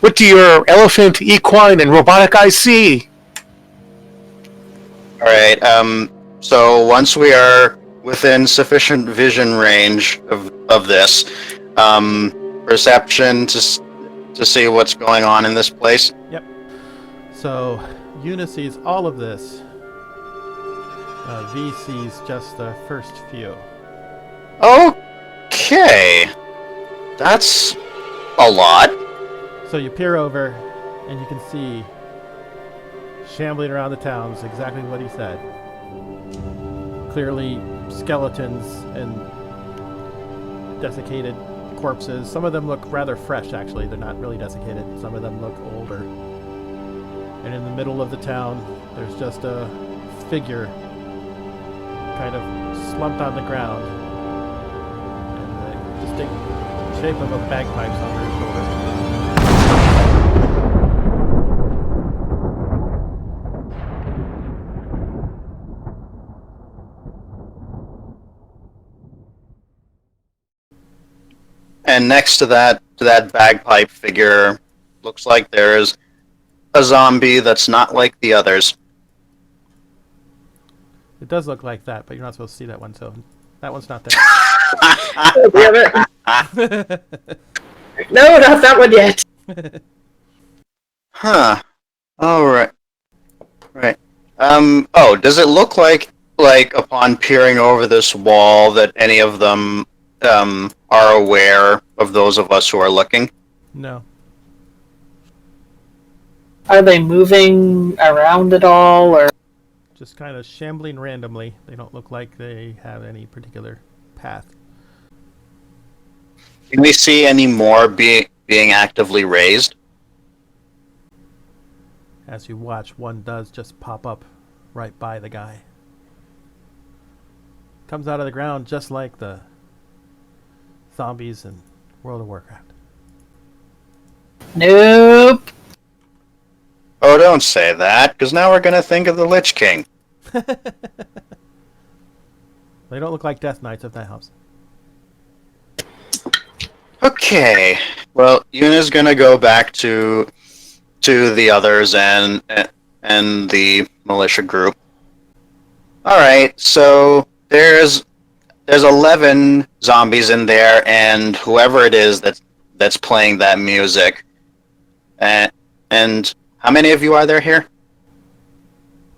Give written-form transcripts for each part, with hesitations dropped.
What do your elephant, equine, and robotic eyes see? All right. So once we are within sufficient vision range of this, perception to see what's going on in this place. Yep. So, Una sees all of this. V sees just the first few. Okay. That's a lot. So you peer over, and you can see, shambling around the towns, exactly what he said. Clearly, skeletons and desiccated corpses. Some of them look rather fresh, actually. They're not really desiccated. Some of them look older. And in the middle of the town, there's just a figure kind of slumped on the ground. And the distinct shape of a bagpipes over his shoulder. And next to that bagpipe figure, looks like there's a zombie that's not like the others. It does look like that, but you're not supposed to see that one, so that one's not there. Damn it. No, not that one yet. Huh. All right. Right. Oh, does it look like upon peering over this wall that any of them are aware of those of us who are looking? No. Are they moving around at all, or Just kind of shambling randomly. They don't look like they have any particular path. Can we see any more being actively raised? As you watch, one does just pop up right by the guy. Comes out of the ground just like the zombies in World of Warcraft. nope? Oh, don't say that, because now we're going to think of the Lich King. They don't look like Death Knights, if that helps. Okay. Well, Yuna's going to go back to the others and the militia group. All right. So there's 11 zombies in there, and whoever it is that's playing that music. And how many of you are there here?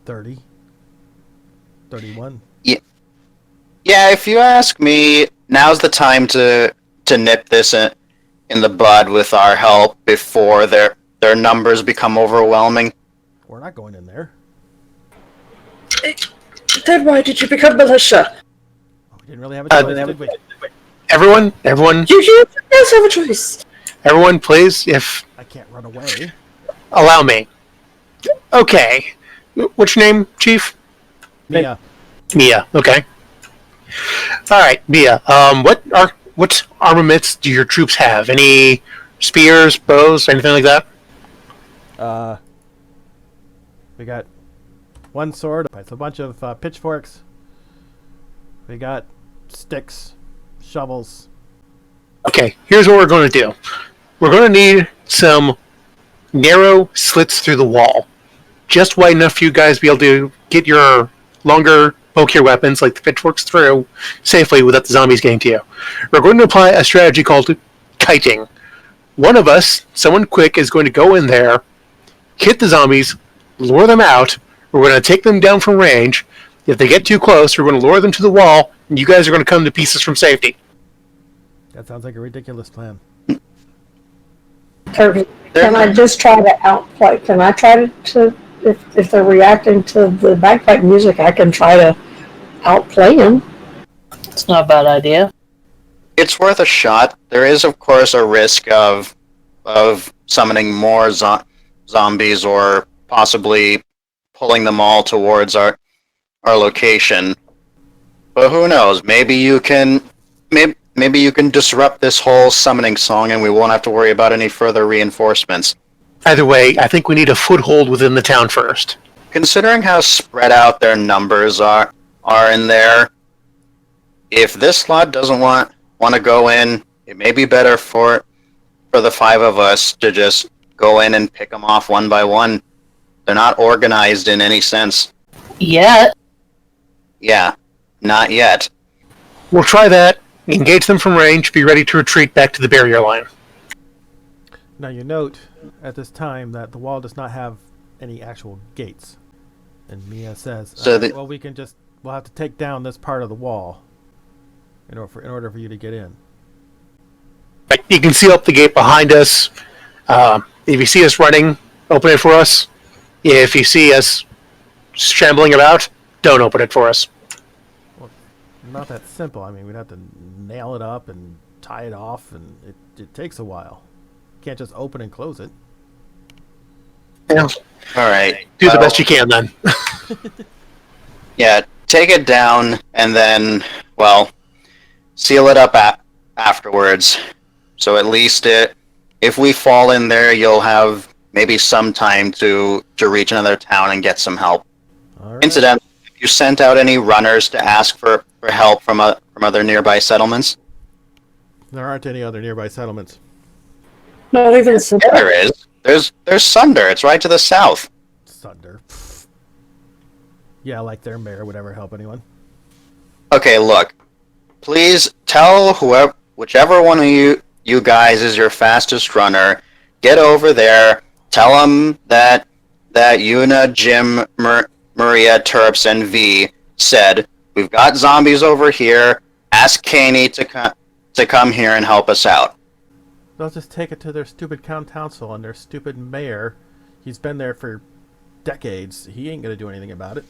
30. 31. Yeah, if you ask me, now's the time to nip this in the bud with our help before their numbers become overwhelming. We're not going in there. Then why did you become militia? We didn't really have a choice, did we? Everyone, You guys have a choice. everyone, please, if I can't run away. allow me. Okay. What's your name, Chief? Mia. Mia. Okay. All right, Mia. What armaments do your troops have? Any spears, bows, anything like that? We got one sword. It's a bunch of pitchforks. We got sticks, shovels. Okay, here's what we're going to do. We're going to need some narrow slits through the wall. Just wide enough for you guys to be able to get your longer, bulkier weapons, like the pitchforks, through safely without the zombies getting to you. We're going to apply a strategy called kiting. One of us, someone quick, is going to go in there, hit the zombies, lure them out. We're going to take them down from range. If they get too close, we're going to lure them to the wall, and you guys are going to come to pieces from safety. That sounds like a ridiculous plan. Can I just try to outplay? Can I try to if they're reacting to the bagpipe music, I can try to outplay them. It's not a bad idea. It's worth a shot. There is, of course, a risk of summoning more zombies or possibly pulling them all towards our location. But who knows? Maybe you can disrupt this whole summoning song, and we won't have to worry about any further reinforcements. Either way, I think we need a foothold within the town first. Considering how spread out their numbers are in there, if this lot doesn't want to go in, it may be better for the five of us to just go in and pick them off one by one. They're not organized in any sense. Yet. Yeah, not yet. We'll try that, engage them from range, be ready to retreat back to the barrier line. Now you note at this time that the wall does not have any actual gates. And Mia says, So well, we'll have to take down this part of the wall in order for you to get in. You can seal up the gate behind us. If you see us running, open it for us. If you see us shambling about, don't open it for us. Well, not that simple. I mean, we'd have to nail it up and tie it off, and it takes a while. You can't just open and close it. Yeah. All right. Do the best you can, then. Yeah, take it down and then, well, seal it up afterwards. So at least if we fall in there, you'll have maybe some time to reach another town and get some help. All right. Incidentally, have you sent out any runners to ask for help from other nearby settlements? There aren't any other nearby settlements. Not even Yeah, there is. There's Sunder. It's right to the south. Sunder. Pfft. Yeah, like their mayor would ever help anyone. Okay, look. Please tell whichever one of you guys is your fastest runner, get over there. Tell them that Yuna, Jim, Maria, Terps, and V said, we've got zombies over here. Ask Kaney to come here and help us out. They'll just take it to their stupid council and their stupid mayor. He's been there for decades. He ain't gonna do anything about it.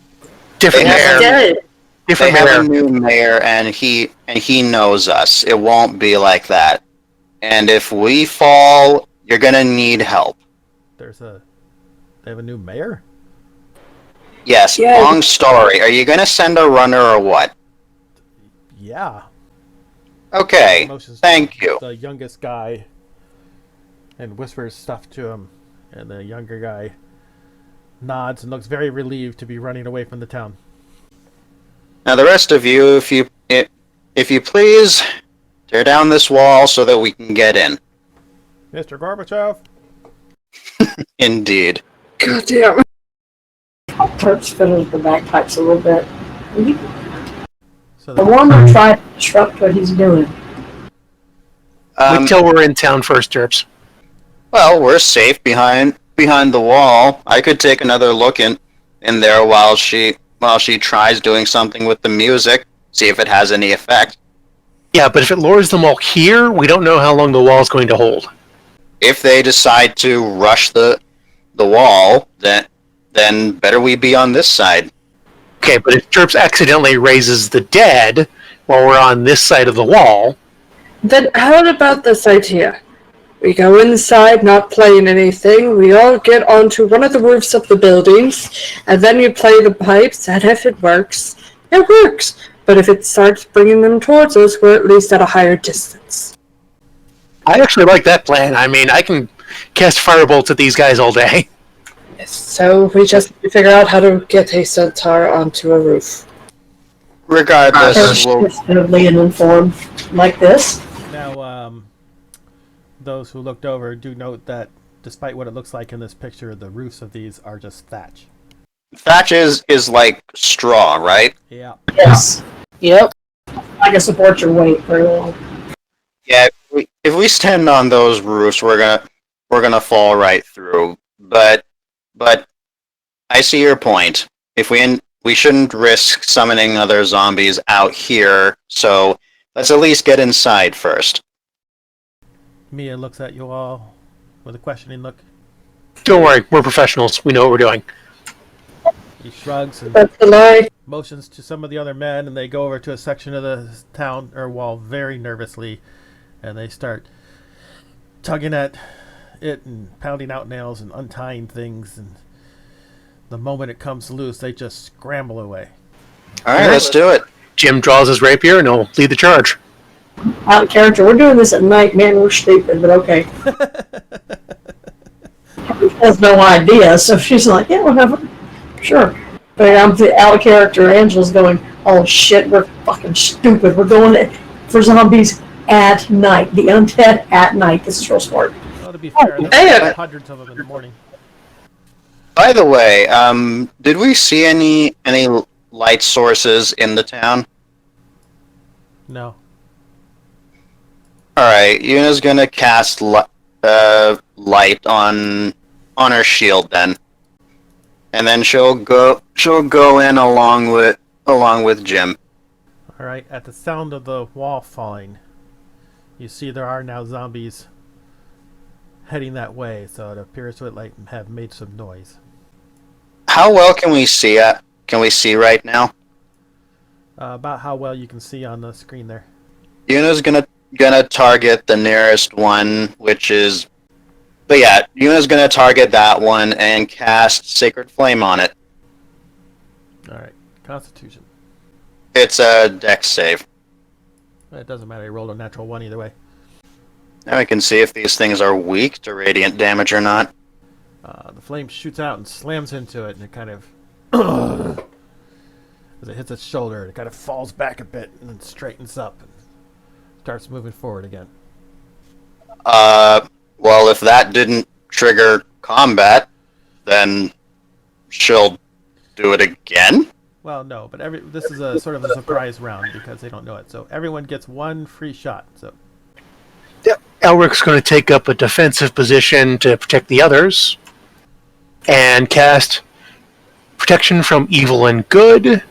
Different mayor. They Different have a mayor. new mayor, and he knows us. It won't be like that. And if we fall, you're gonna need help. They have a new mayor? Yes, Yeah. long story. Are you gonna send a runner or what? Yeah. Okay, Motions thank you. the youngest guy and whispers stuff to him, and the younger guy nods and looks very relieved to be running away from the town. Now the rest of you, if you please, tear down this wall so that we can get in. Mr. Gorbachev? Indeed. God damn. Terps fiddles the bagpipes a little bit. So I want to try to disrupt what he's doing. Wait till we're in town first, Terps. Well, we're safe behind the wall. I could take another look in there while she tries doing something with the music, see if it has any effect. Yeah, but if it lures them all here, we don't know how long the wall's going to hold. If they decide to rush the wall, then better we be on this side. Okay, but if Terps accidentally raises the dead while we're on this side of the wall, Then how about this idea? We go inside, not playing anything. We all get onto one of the roofs of the buildings, and then you play the pipes, and if it works, it works. But if it starts bringing them towards us, we're at least at a higher distance. I actually like that plan. I mean, I can cast firebolts at these guys all day. So we just need to figure out how to get a centaur onto a roof. Regardless, we'll, Definitely in form like this. now, those who looked over do note that despite what it looks like in this picture, the roofs of these are just thatch. thatch is like straw, right? Yeah. Yes. Yep. I can support your weight very well. Yeah. If we stand on those roofs, we're gonna fall right through. But I see your point. If we shouldn't risk summoning other zombies out here, so let's at least get inside first. Mia looks at you all with a questioning look. Don't worry, we're professionals. We know what we're doing. He shrugs and That's the lie. motions to some of the other men, and they go over to a section of the town or wall very nervously, and they start tugging at it and pounding out nails and untying things, and the moment it comes loose, they just scramble away. All right, let's do it. Jim draws his rapier and he'll lead the charge. Out of character. We're doing this at night, man. We're stupid, but okay. She has no idea, so she's like, yeah, whatever. Sure. But I'm the out of character. Angela's going, oh shit, we're fucking stupid. We're going for zombies at night. The undead at night. This is real smart. Well, to be fair, there were hundreds of them in the morning. By the way, did we see any light sources in the town? No. Alright, Yuna's gonna cast light on her shield then. And then she'll go in along with Jim. Alright, at the sound of the wall falling, you see there are now zombies heading that way, so it appears to have made some noise. How well can we see right now? About how well you can see on the screen there. Yuna's gonna target the nearest one, which is... But yeah, Yuna's gonna target that one and cast Sacred Flame on it. Alright, Constitution. It's a dex save. It doesn't matter, you rolled a natural 1 either way. Now we can see if these things are weak to radiant damage or not. The flame shoots out and slams into it, and it kind of... as it hits its shoulder, it kind of falls back a bit and then straightens up and starts moving forward again. Well, if that didn't trigger combat, then she'll do it again? Well, no, but this is a sort of a surprise round because they don't know it. So everyone gets 1 free shot. So Elric's going to take up a defensive position to protect the others and cast Protection from Evil and Good,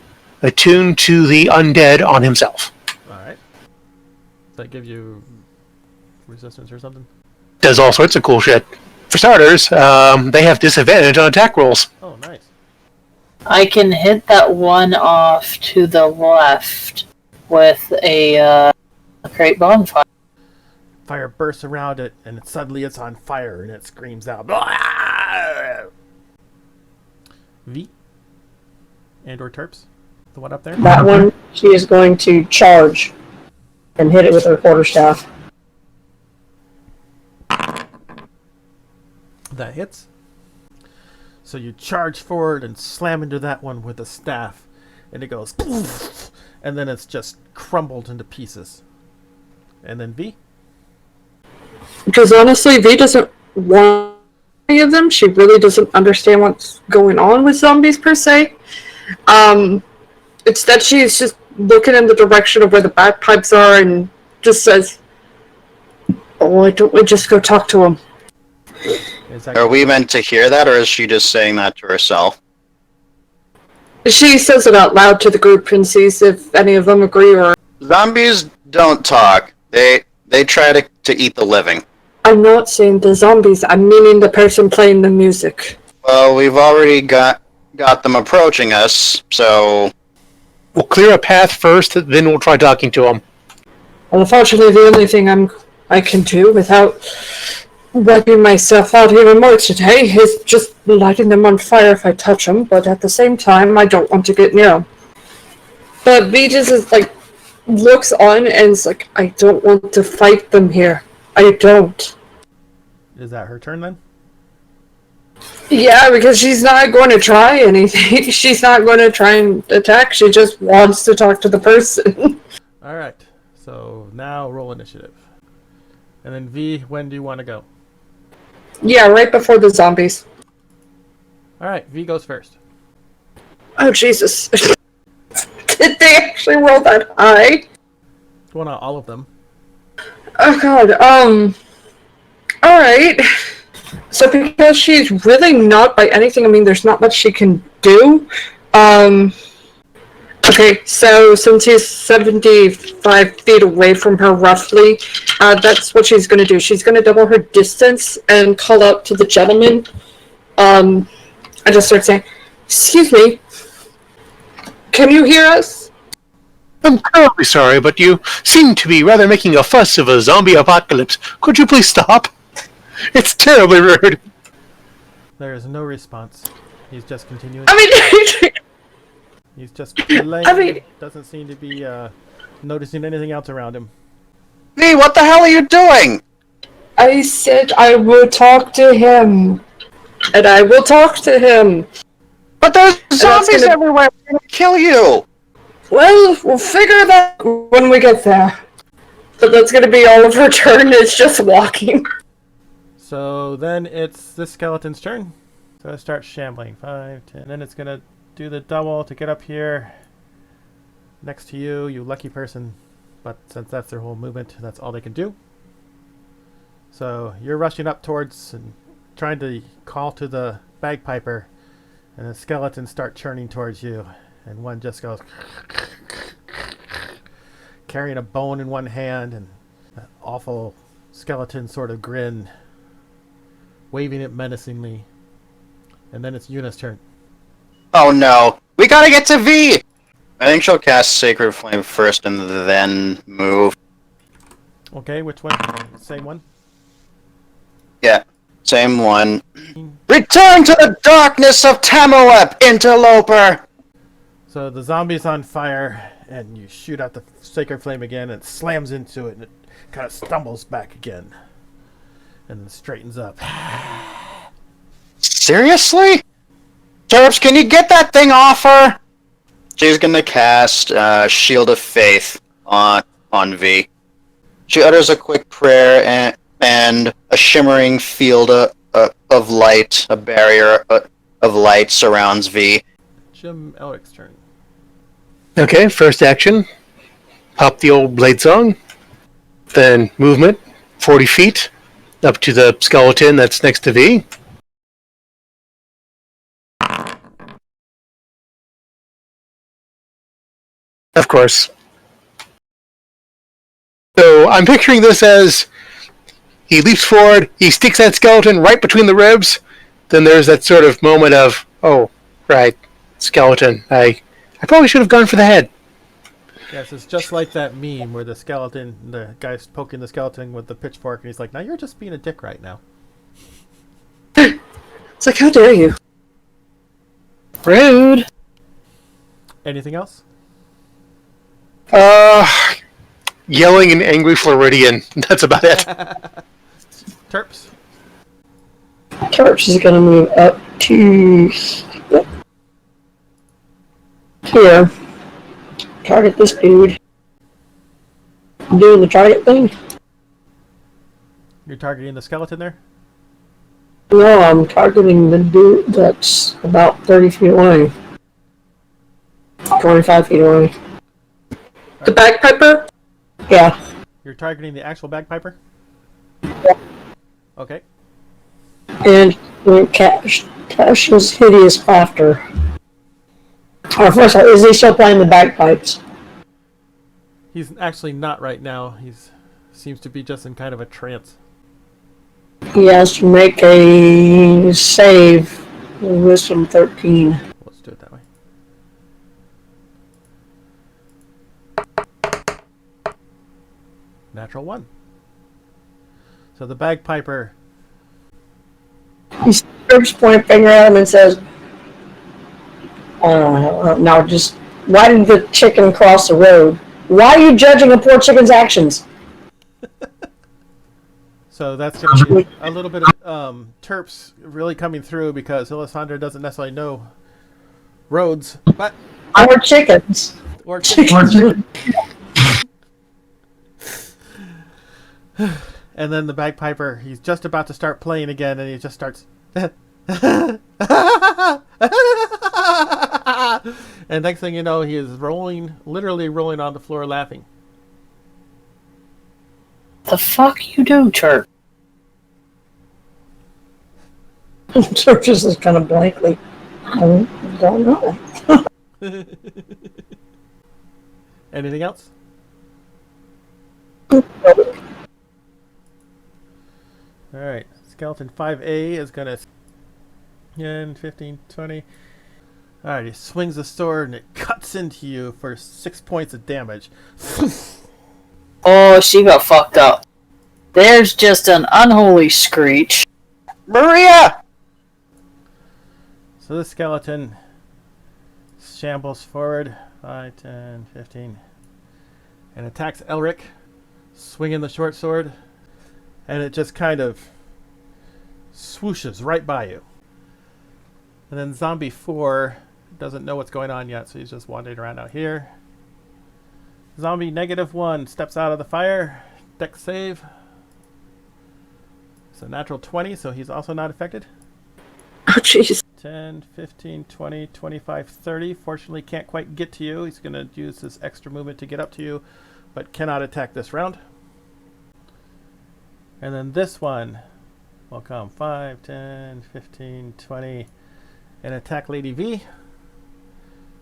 attuned to the undead on himself. Alright. Does that give you resistance or something? Does all sorts of cool shit. For starters, they have disadvantage on attack rolls. Oh, nice. I can hit that one off to the left with a great bonfire. Fire bursts around it, and suddenly it's on fire, and it screams out. V? And or Terps? The one up there? That one, she is going to charge and hit it with her quarterstaff. That hits. So you charge forward and slam into that one with a staff, and it goes, and then it's just crumbled into pieces. And then V? Because honestly, V doesn't want any of them. She really doesn't understand what's going on with zombies per se. It's that she's just looking in the direction of where the bagpipes are and just says, "Oh, why don't we just go talk to him?" Are we meant to hear that, or is she just saying that to herself? She says it out loud to the group and sees if any of them agree or... Zombies don't talk. They try to eat the living. I'm not saying the zombies, I'm meaning the person playing the music. Well, we've already got them approaching us, so... We'll clear a path first, then we'll try talking to them. Well, unfortunately, the only thing I can do without wiping myself out even more today is just lighting them on fire if I touch them, but at the same time, I don't want to get near them. But V just is looks on and is like, I don't want to fight them here. I don't. Is that her turn then? Yeah, because she's not going to try anything. She's not going to try and attack. She just wants to talk to the person. Alright, so now roll initiative. And then V, when do you want to go? Yeah, right before the zombies. Alright, V goes first. Oh, Jesus. Did they actually roll that high? Well, not all of them. Oh, God. Alright. So because she's really not by anything, I mean, there's not much she can do. Okay, so since he's 75 feet away from her, roughly, that's what she's going to do. She's going to double her distance and call out to the gentleman. I just start saying, "Excuse me, can you hear us?" I'm terribly sorry, but you seem to be rather making a fuss of a zombie apocalypse. Could you please stop? It's terribly rude. There is no response. He's just continuing. I mean... He's just delaying. I mean... Doesn't seem to be noticing anything else around him. V, what the hell are you doing? I said I will talk to him. And I will talk to him. But there's zombies everywhere. They're gonna kill you. Well, we'll figure that out when we get there. But that's going to be all of her turn, is just walking. So then it's this skeleton's turn. So it starts shambling. 5, 10. Then it's going to do the double to get up here next to you, you lucky person. But since that's their whole movement, that's all they can do. So you're rushing up towards and trying to call to the bagpiper, and the skeletons start churning towards you. And one just goes carrying a bone in one hand and that awful skeleton sort of grin, waving it menacingly. And then it's Yuna's turn. Oh no. We gotta get to V! I think she'll cast Sacred Flame first and then move. Okay, which one? Same one? Yeah, same one. Return to the darkness of Tamalep, interloper! So the zombie's on fire, and you shoot out the Sacred Flame again, and it slams into it, and it kind of stumbles back again. And then straightens up. Seriously? Terps, can you get that thing off her? She's gonna cast Shield of Faith on V. She utters a quick prayer, and a shimmering field of light, a barrier of light surrounds V. Jim Elric's turn. Okay, first action. Pop the old blade song. Then movement, 40 feet, up to the skeleton that's next to V. Of course. So I'm picturing this as he leaps forward, he sticks that skeleton right between the ribs, then there's that sort of moment of, oh, right, skeleton. I probably should have gone for the head. Yes, it's just like that meme where the guy's poking the skeleton with the pitchfork, and he's like, now you're just being a dick right now. It's like, how dare you? Rude. Anything else? Yelling in angry Floridian. That's about it. Terps. Terps is going to move up to here. Target this dude. I'm doing the target thing. You're targeting the skeleton there? No, I'm targeting the dude that's about 30 feet away. 25 feet away. The bagpiper? Yeah. You're targeting the actual bagpiper? Yeah. Okay. And Cash's hideous laughter. Or first of all, is he still playing the bagpipes? He's actually not right now. Seems to be just in kind of a trance. He has to make a save. Wisdom 13. Let's do it that way. Natural 1. So the bagpiper. He starts pointing finger at him and says, now just, why did the chicken cross the road? Why are you judging a poor chicken's actions? So that's going to be a little bit of Terps really coming through because Ilisandra doesn't necessarily know roads, but... Or chickens. Or chickens. And then the bagpiper, he's just about to start playing again, and he just starts... And next thing you know, he is literally rolling on the floor laughing. The fuck you do, Terp? Terps just kind of blankly, I don't know. Anything else? Alright, Skeleton 5A is going to... 10, 15, 20... Alright, he swings the sword and it cuts into you for 6 points of damage. Oh, she got fucked up. There's just an unholy screech. Maria! So this skeleton shambles forward 5, 10, 15 and attacks Elric, swinging the short sword, and it just kind of swooshes right by you. And then Zombie 4 doesn't know what's going on yet, so he's just wandering around out here. Zombie -1 steps out of the fire. Dex save. So natural 20, so he's also not affected. Oh, jeez. 10, 15, 20, 25, 30. Fortunately, can't quite get to you. He's going to use his extra movement to get up to you, but cannot attack this round. And then this one will come 5, 10, 15, 20, and attack Lady V.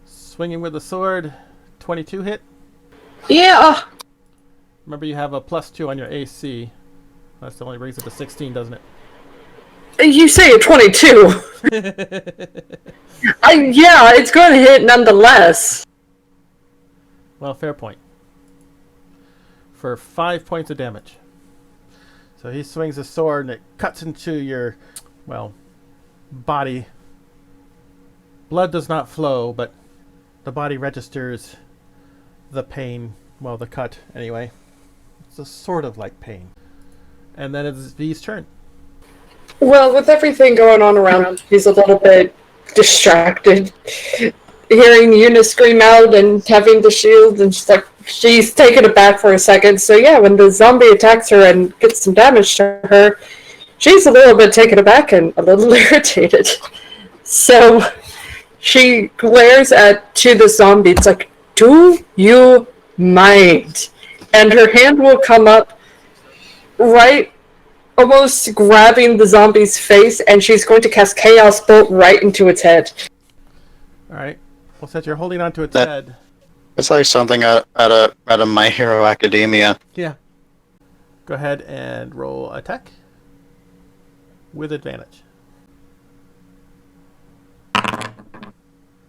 Swinging with the sword, 22 hit. Yeah. Remember, you have a +2 on your AC. That's only brings it to 16, doesn't it? You say a 22. Yeah, it's going to hit nonetheless. Well, fair point. For 5 points of damage. So he swings his sword and it cuts into your, well, body. Blood does not flow, but the body registers the pain. Well, the cut, anyway. It's a sort of like pain. And then it's V's turn. Well, with everything going on around, he's a little bit distracted. Hearing Eunice scream out and having the shield, and she's taken aback for a second. So yeah, when the zombie attacks her and gets some damage to her, she's a little bit taken aback and a little irritated. So she glares to the zombie. It's like, do you mind? And her hand will come up right, almost grabbing the zombie's face, and she's going to cast Chaos Bolt right into its head. Alright. Well, since you're holding onto its head... It's like something out of My Hero Academia. Yeah. Go ahead and roll attack. With advantage.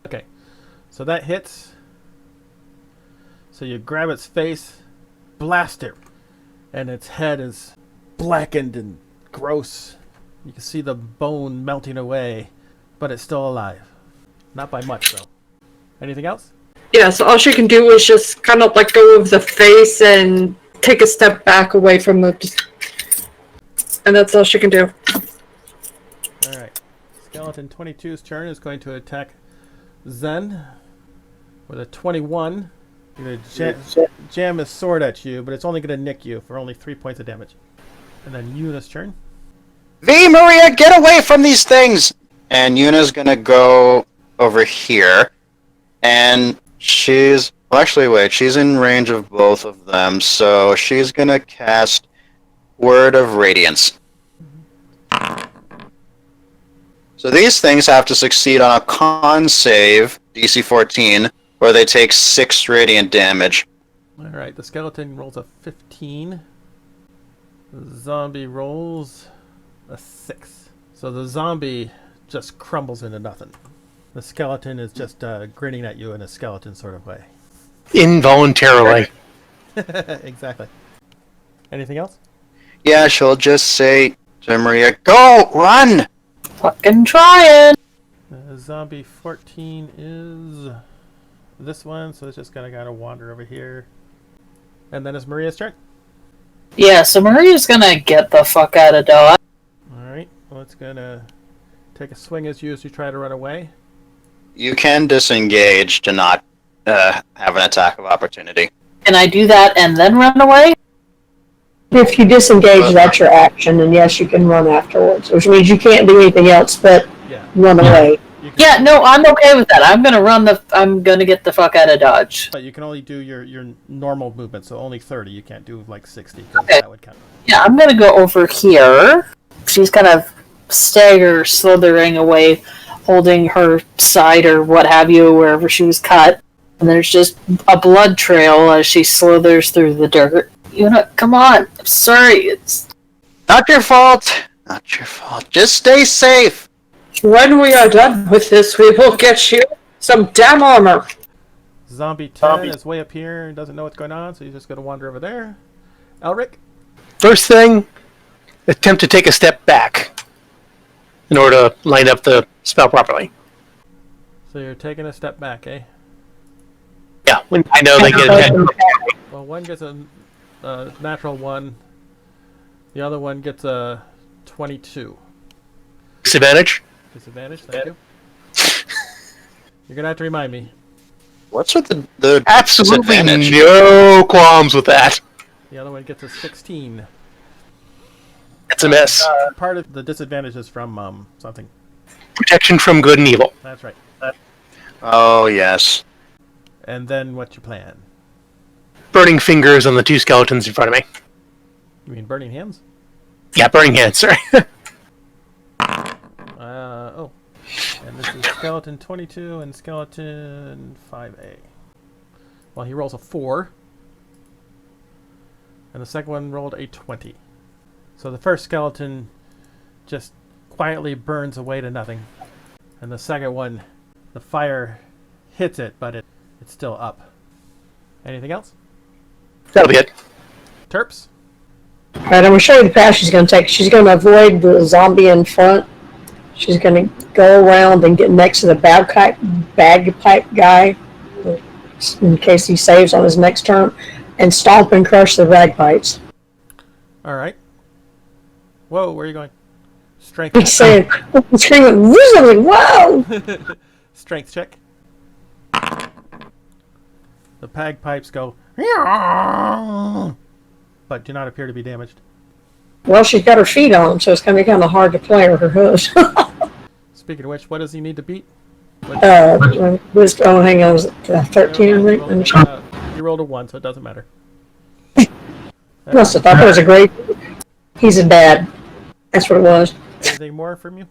Okay. So that hits. So you grab its face, blast it, and its head is blackened and gross. You can see the bone melting away, but it's still alive. Not by much, though. Anything else? Yeah, so all she can do is just kind of let go of the face and take a step back away from the... And that's all she can do. Alright. Skeleton 22's turn is going to attack Zen with a 21. He's going to jam his sword at you, but it's only going to nick you for only 3 points of damage. And then Yuna's turn. V, Maria, get away from these things! And Yuna's gonna go over here. And she's... Well, actually, wait. She's in range of both of them, so she's gonna cast Word of Radiance. So these things have to succeed on a con save, DC 14, where they take 6 radiant damage. Alright, the skeleton rolls a 15. The zombie rolls a 6. So the zombie just crumbles into nothing. The skeleton is just grinning at you in a skeleton sort of way. Involuntarily. Exactly. Anything else? Yeah, she'll just say to Maria, go! Run! Fucking trying! Zombie 14 is this one, so it's just gonna gotta wander over here. And then it's Maria's turn. Yeah, so Maria's gonna get the fuck out of Dodge. Alright, well, it's gonna take a swing as you try to run away. You can disengage to not have an attack of opportunity. Can I do that and then run away? If you disengage, that's your action, and yes, you can run afterwards, which means you can't do anything else but run away. Yeah, no, I'm okay with that. I'm gonna get the fuck out of Dodge. But you can only do your normal movement, so only 30. You can't do like 60. Okay. That would count. Yeah, I'm gonna go over here. She's kind of slithering away, holding her side or what have you, wherever she was cut. And there's just a blood trail as she slithers through the dirt. Come on. I'm sorry. It's not your fault. Not your fault. Just stay safe. When we are done with this, we will get you some damn armor. Zombie 10 is way up here and doesn't know what's going on, so he's just going to wander over there. Elric? First thing, attempt to take a step back in order to line up the spell properly. So you're taking a step back, eh? Yeah, I know they get a Well, one gets a natural 1. The other one gets a 22. disadvantage. Disadvantage, thank you. You're going to have to remind me. What's with the Absolutely disadvantage? no qualms with that. The other one gets a 16. That's a miss. Part of the disadvantage is from something. Protection from good and evil. That's right. Oh, yes. And then what's your plan? Burning fingers on the two skeletons in front of me. You mean burning hands? Yeah, burning hands, sorry. Oh. And this is skeleton 22 and skeleton 5A. Well, he rolls a 4. And the second one rolled a 20. So the first skeleton just quietly burns away to nothing. And the second one, the fire hits it, but it's still up. Anything else? That'll be it. Terps? Alright, I'm gonna show you the path she's gonna take. She's gonna avoid the zombie in front. She's gonna go around and get next to the bagpipe guy, in case he saves on his next turn, and stomp and crush the bagpipes. Alright. Whoa, where are you going? Strength He's saying, screaming, "Woo! Wow!" Strength check. The bagpipes go, but do not appear to be damaged. Well, she's got her feet on, so it's gonna be kind of hard to play with her hooves. Speaking of which, what does he need to beat? Hang on, was it 13 I think? You rolled a 1, so it doesn't matter. Must have thought that was a great. He's a dad. That's what it was. Anything more from you?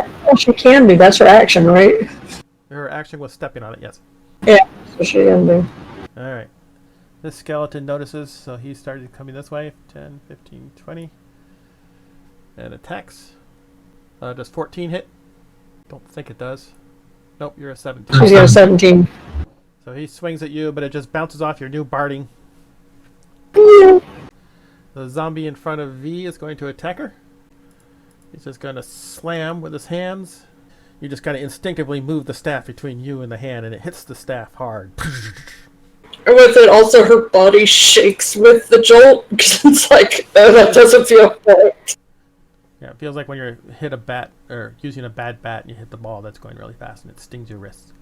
Well, she can do. That's her action, right? Her action was stepping on it, yes. Yeah, that's what she can do. Alright. This skeleton notices, so he started coming this way. 10, 15, 20. And attacks. Does 14 hit? Don't think it does. Nope, you're a 17. She's got a 17. So he swings at you, but it just bounces off your new barding. The zombie in front of V is going to attack her. He's just going to slam with his hands. You just kind of instinctively move the staff between you and the hand, and it hits the staff hard. And with it, also her body shakes with the jolt, because it's like, oh, that doesn't feel right. Yeah, it feels like when you're hit a bat, or using a bad bat, and you hit the ball that's going really fast, and it stings your wrists.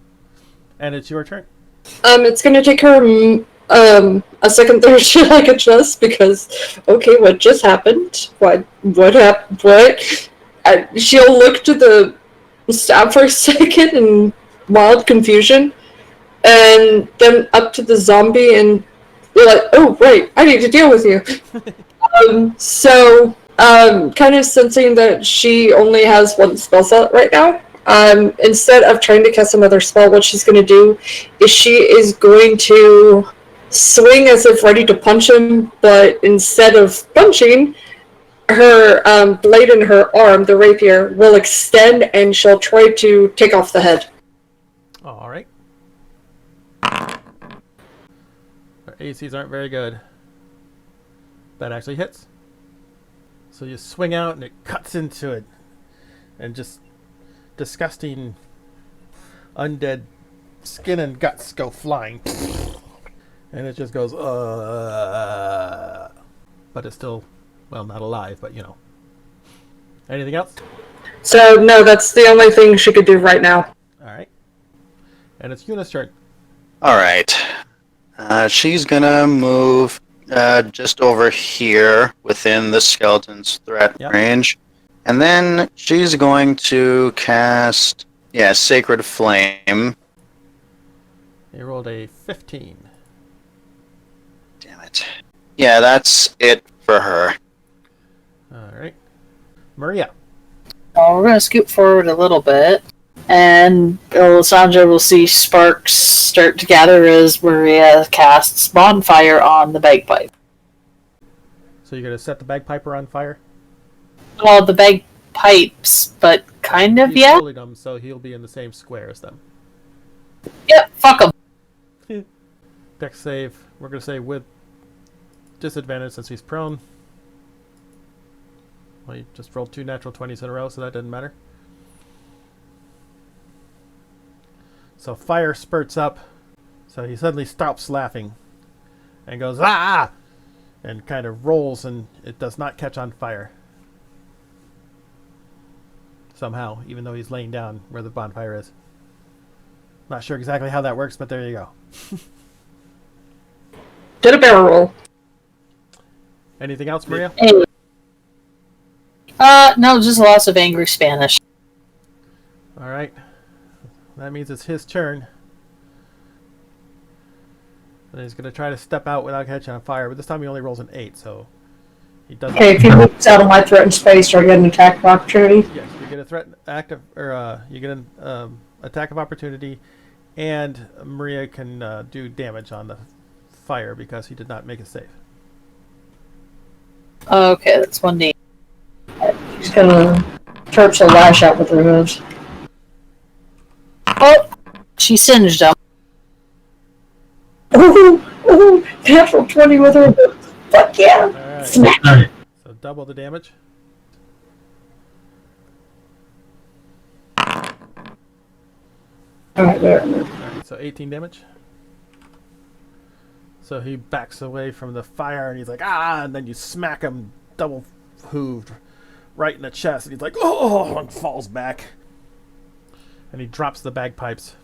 And it's your turn. It's gonna take her a second there to like adjust, because okay, what just happened? What happened? What? She'll look to the staff for a second in wild confusion, and then up to the zombie, and you're like, oh right, I need to deal with you. Kind of sensing that she only has one spell slot right now. Instead of trying to cast another spell, what she's going to do is she is going to swing as if ready to punch him, but instead of punching, her blade in her arm, the rapier, will extend and she'll try to take off the head. Alright. Our ACs aren't very good. That actually hits. So you swing out and it cuts into it. And just disgusting undead skin and guts go flying. And it just goes, but it's still, well, not alive, but you know. Anything else? So, no, that's the only thing she could do right now. Alright. And it's Yuna's turn. Alright. She's gonna move just over here within the skeleton's threat range. And then she's going to cast, Sacred Flame. You rolled a 15. Damn it. Yeah, that's it for her. Alright. Maria. We're going to scoot forward a little bit, and Sandra will see sparks start to gather as Maria casts Bonfire on the bagpipe. So you're going to set the bagpiper on fire? Well, the bagpipes, but kind of, He's holding them, so he'll be in the same square as them. Yep, fuck him. Dex save, we're going to say with disadvantage since he's prone. Well, you just rolled 2 natural 20s in a row, so that doesn't matter. So fire spurts up, so he suddenly stops laughing and goes, ah! And kind of rolls, and it does not catch on fire. Somehow, even though he's laying down where the bonfire is. Not sure exactly how that works, but there you go. Did a barrel roll. Anything else, Maria? No, just lots of angry Spanish. Alright. That means it's his turn. And he's going to try to step out without catching on fire, but this time he only rolls an 8, so he doesn't. Okay, if he moves out of my threatened space, do I get an attack of opportunity? Yes, you get a threat active, or you get an attack of opportunity, and Maria can do damage on the fire because he did not make a save. Okay, that's 1D. She's gonna Terps will lash out with her hooves. Oh, she singed him. Ooh, natural 20 with her hooves. Fuck yeah! Alright, Smack! so double the damage. Alright, there. Alright, so 18 damage. So he backs away from the fire and he's like, ah, and then you smack him double hooved right in the chest and he's like, oh, and falls back. And he drops the bagpipes.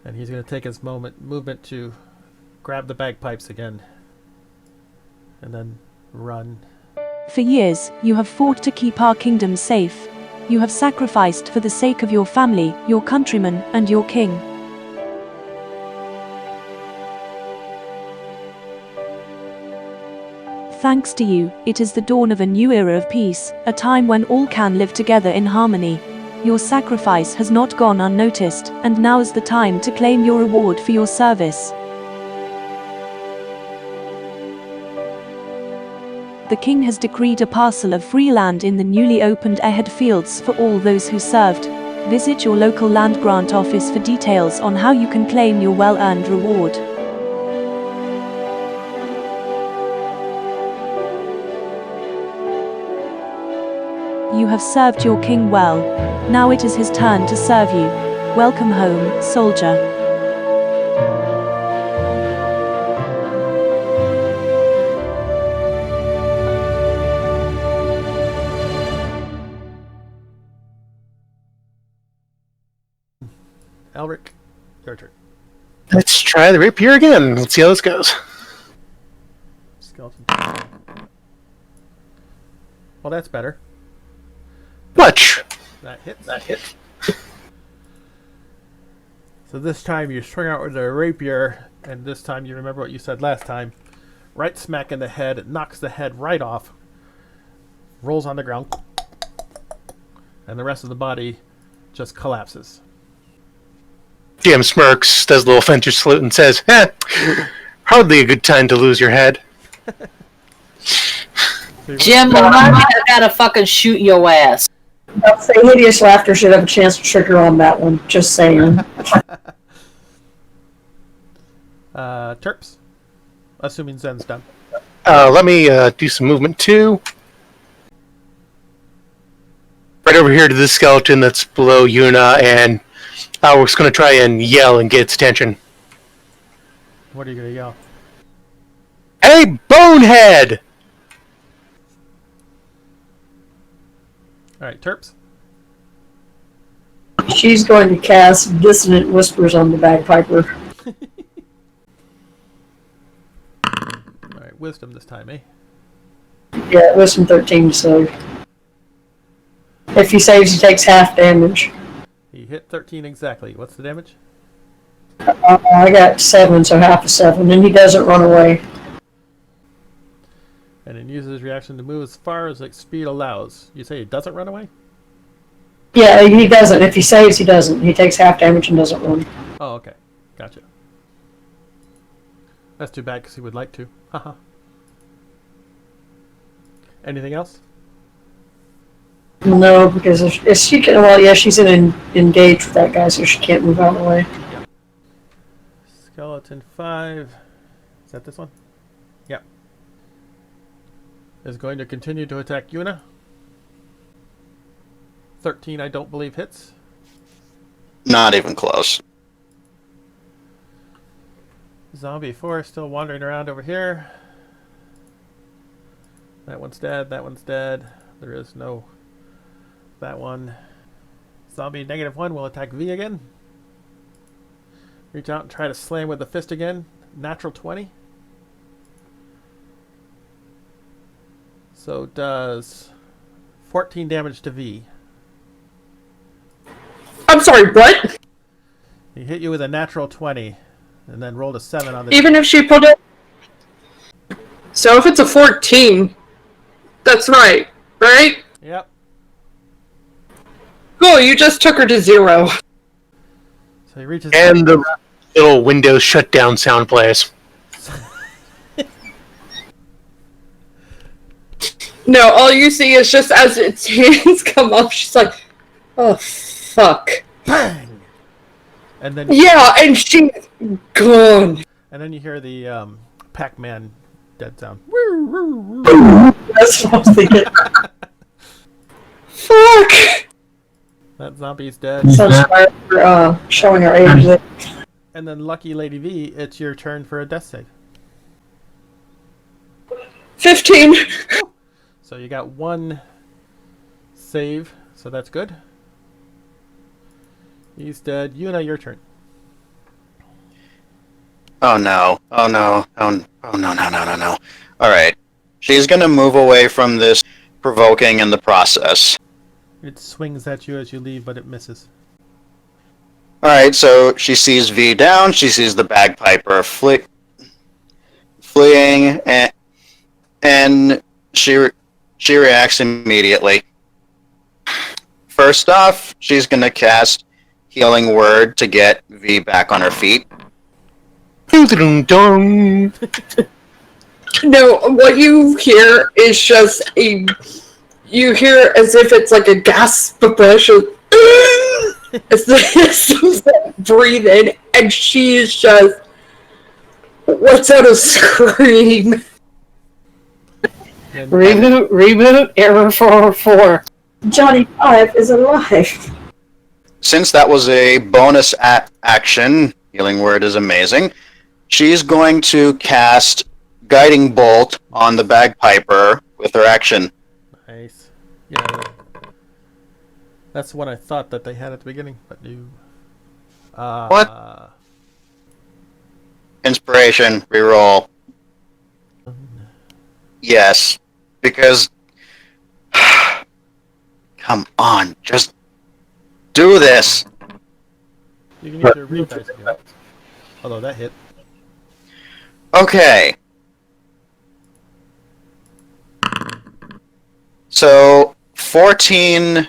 And he's going to take his movement to grab the bagpipes again. And then run. For years, you have fought to keep our kingdom safe. You have sacrificed for the sake of your family, your countrymen, and your king. Thanks to you, it is the dawn of a new era of peace, a time when all can live together in harmony. Your sacrifice has not gone unnoticed, and now is the time to claim your reward for your service. The king has decreed a parcel of free land in the newly opened ahead fields for all those who served. Visit your local land grant office for details on how you can claim your well-earned reward. You have served your king well. Now it is his turn to serve you. Welcome home, soldier. Elric, your turn. Let's try the rapier again. Let's see how this goes. Skeleton. Well, that's better. Much. That hits. That hit. So this time you swing out with a rapier, and this time you remember what you said last time. Right smack in the head, it knocks the head right off, rolls on the ground, and the rest of the body just collapses. GM smirks, does a little Fencer salute, and says, hardly a good time to lose your head. Jim, remind me I gotta fucking shoot your ass. I'll say hideous laughter should have a chance to trigger on that one. Just saying. Terps. Assuming Zen's done. Let me do some movement too. Right over here to the skeleton that's below Yuna, and we're just going to try and yell and get its attention. What are you gonna yell? Hey, bonehead! Alright, Terps. She's going to cast Dissonant Whispers on the bagpiper. Alright, wisdom this time, eh? Yeah, Wisdom 13 to save. If he saves, he takes half damage. He hit 13 exactly. What's the damage? I got 7, so half of 7, and he doesn't run away. And then uses his reaction to move as far as like speed allows. You say he doesn't run away? Yeah, he doesn't. If he saves, he doesn't. He takes half damage and doesn't run. Oh, okay. Gotcha. That's too bad because he would like to. Haha. Anything else? No, because if she can, well, yeah, she's engaged with that guy, so she can't move out of the way. Skeleton 5. Is that this one? Yep. Is going to continue to attack Yuna. 13, I don't believe hits. Not even close. Zombie 4 still wandering around over here. That one's dead. That one's dead. There is no... that one. Zombie -1 will attack V again. Reach out and try to slam with the fist again. Natural 20. So So does 14 damage to V. I'm sorry, what? He hit you with a natural 20, and then rolled a 7 on the. Even if she pulled it. So if it's a 14, that's right, right? Yep. Cool, you just took her to 0. So he reaches. And the little Windows shutdown sound plays. No, all you see is just as its hands come up, she's like, oh, fuck. Bang! And then Yeah, and she's gone. and then you hear the Pac-Man dead sound. That's what I was thinking. Fuck! That zombie's dead. So sorry for showing our age there. And then Lucky Lady V, it's your turn for a death save. 15. So you got 1 save, so that's good. He's dead. Yuna, your turn. Oh no. Oh no. Oh no. Alright. She's gonna move away from this provoking in the process. It swings at you as you leave, but it misses. Alright, so she sees V down, she sees the bagpiper fleeing, and she reacts immediately. First off, she's gonna cast Healing Word to get V back on her feet. Dun-dun-dun. No, what you hear is just a. You hear as if it's like a gasp of breath. As the breathe in, and she is just. What's out a scream? And Reboot, error 404. Johnny 5 is alive. Since that was a bonus action, Healing Word is amazing, she's going to cast Guiding Bolt on the bagpiper with her action. nice. Yeah. That's what I thought that they had at the beginning, but you. What? Inspiration, reroll. Yes, because... Come on, just do this. You can use your read dice again. Although that hit. Okay. So 14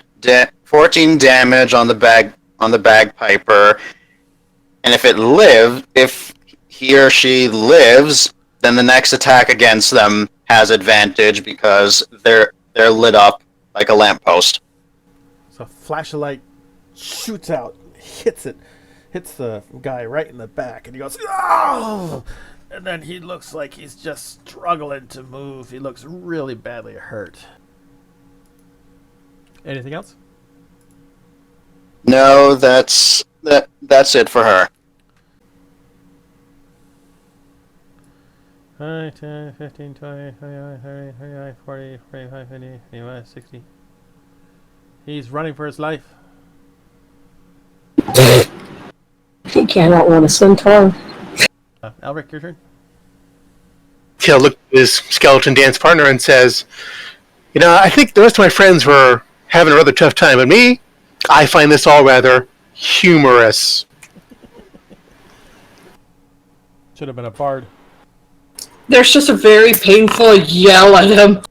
damage on the bagpiper, and if he or she lives, then the next attack against them has advantage because they're lit up like a lamppost. So flashlight shoots out, hits the guy right in the back, and he goes, "Oh!" And then he looks like he's just struggling to move. He looks really badly hurt. Anything else? No, that's it for her. 5, 10, 15, 20, 21, 30, 39, 40, 45, 50, 51, 60. He's running for his life. He cannot want a centaur. Elric, your turn. He'll look at his skeleton dance partner and says, "You know, I think the rest of my friends were having a rather tough time, but me, I find this all rather humorous." Should have been a bard. There's just a very painful yell at him.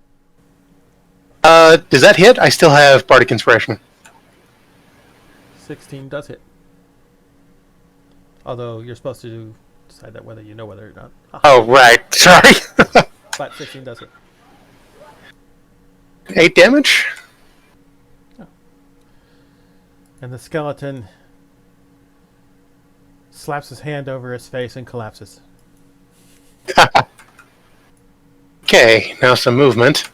Does that hit? I still have Bardic Inspiration. 16 does hit. Although you're supposed to decide that whether you know whether or not. Oh, right. Sorry. But 16 does hit. 8 damage? And the skeleton slaps his hand over his face and collapses. Okay, now some movement.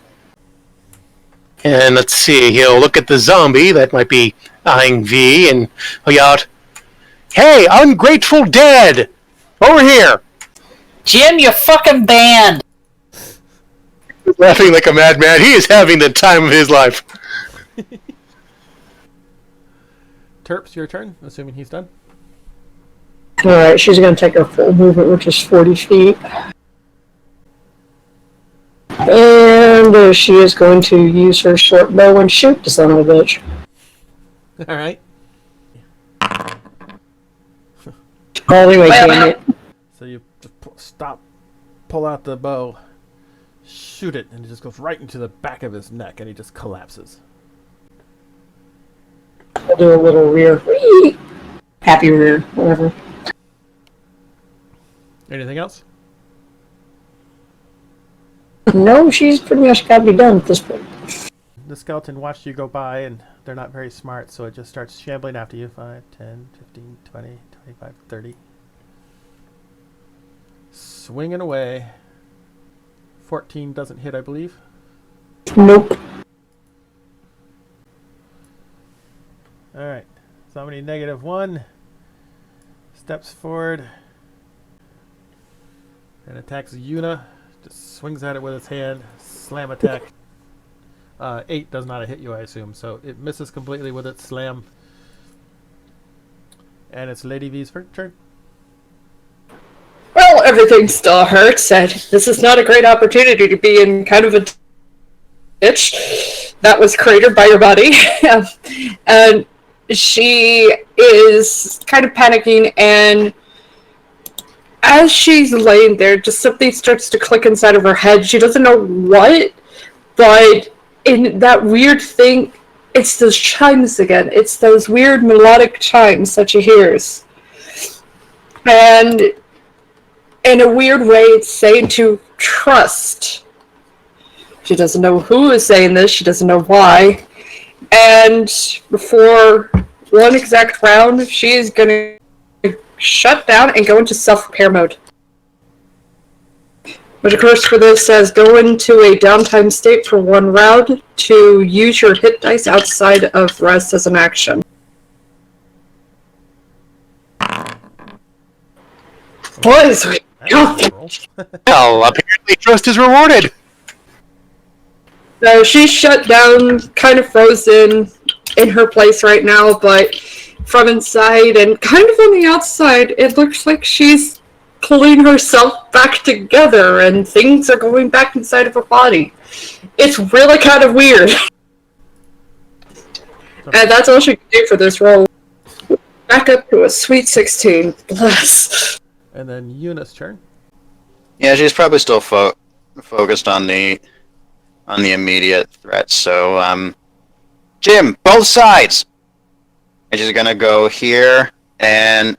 And let's see, he'll look at the zombie that might be eyeing V and he'll yell out, "Hey, ungrateful dead! Over here!" Jim, you fucking banned! Laughing like a madman, he is having the time of his life. Terps, your turn, assuming he's done. Alright, she's going to take her full movement, which is 40 feet. And so she is going to use her short bow and shoot the son of a bitch. All right. Anyway, damn it. So you just pull out the bow, shoot it, and it just goes right into the back of his neck, and he just collapses. I'll do a little rear. Whee! Happy rear, whatever. Anything else? No, she's pretty much got to be done at this point. The skeleton watched you go by, and they're not very smart, so it just starts shambling after you. 5, 10, 15, 20, 25, 30. Swinging away. 14 doesn't hit, I believe. Nope. Alright. Somebody -1. Steps forward. And attacks Yuna. Just swings at it with its hand. Slam attack. 8 does not hit you, I assume. So it misses completely with its slam. And it's Lady V's turn. Well, everything still hurts, and this is not a great opportunity to be in kind of a ditch that was cratered by your body. And she is kind of panicking, and as she's laying there, just something starts to click inside of her head. She doesn't know what, but in that weird thing, it's those chimes again. It's those weird melodic chimes that she hears. And in a weird way, it's saying to trust. She doesn't know who is saying this. She doesn't know why. And before one exact round, she is going to shut down and go into self-repair mode. Which, of course, for this says go into a downtime state for 1 round to use your hit dice outside of rest as an action. Boys, we Well, apparently trust is rewarded. So she's shut down, kind of frozen in her place right now, but from inside and kind of on the outside, it looks like she's pulling herself back together and things are going back inside of her body. It's really kind of weird. And that's all she can do for this roll. Back up to a sweet 16. Bless. And then Yuna's turn. Yeah, she's probably still focused on the immediate threat. So, Jim, both sides. And she's gonna go here, and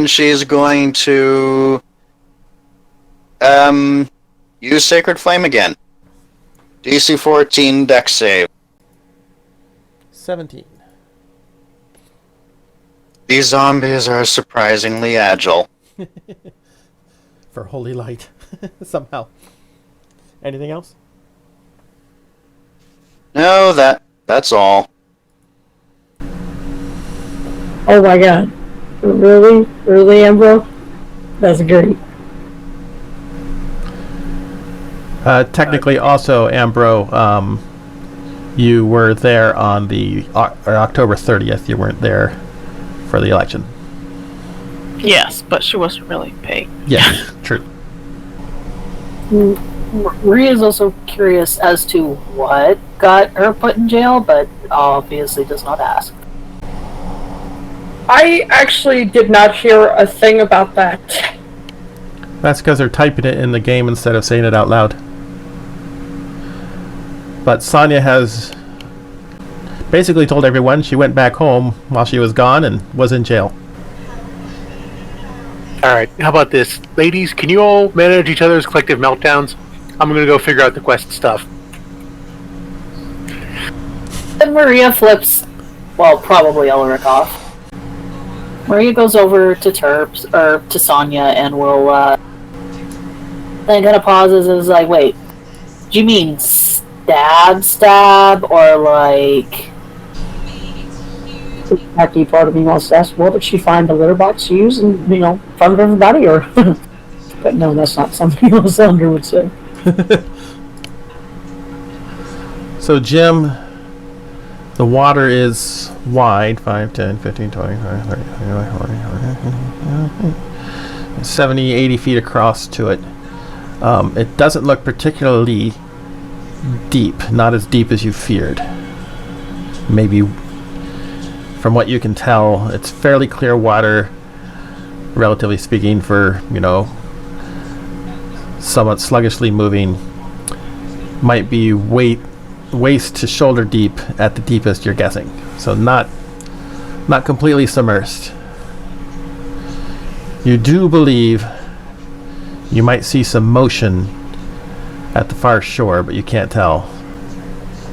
she's going to use Sacred Flame again. DC 14 Dex save. 17. These zombies are surprisingly agile. For holy light. Somehow. Anything else? No, that's all. Oh my god. Really? Really, Ambro? That's great. Technically, also, Ambro, you were there on the October 30th. You weren't there for the election. Yes, but she wasn't really paid. Yes, true. Maria's also curious as to what got her put in jail, but obviously does not ask. I actually did not hear a thing about that. That's because they're typing it in the game instead of saying it out loud. But Sonya has basically told everyone she went back home while she was gone and was in jail. Alright, how about this? Ladies, can you all manage each other's collective meltdowns? I'm gonna go figure out the quest stuff. Then Maria flips, well, probably Elric off. Maria goes over to Terps, or to Sonya, and will, then kind of pauses and is like, wait, do you mean stab, or like... The hacky part of me wants to ask, what did she find the litter box to use and, in front of everybody, or... But no, that's not something else Thunder would say. So, Jim, the water is wide 5, 10, 15, 20, 30, 40, 70, 80 feet across to it. It doesn't look particularly deep, not as deep as you feared. Maybe, from what you can tell, it's fairly clear water, relatively speaking, for, somewhat sluggishly moving. Might be waist to shoulder deep at the deepest, you're guessing. So not completely submersed. You do believe you might see some motion at the far shore, but you can't tell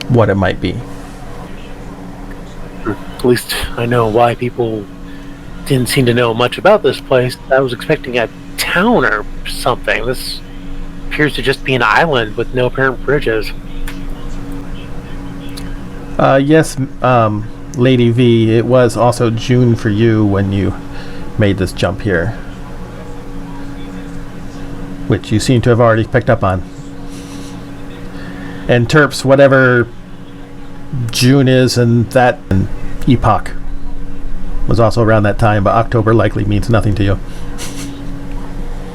what it might be. At least I know why people didn't seem to know much about this place. I was expecting a town or something. This appears to just be an island with no apparent bridges. Yes, Lady V, it was also June for you when you made this jump here, which you seem to have already picked up on. And Terps, whatever June is and that epoch was also around that time, but October likely means nothing to you.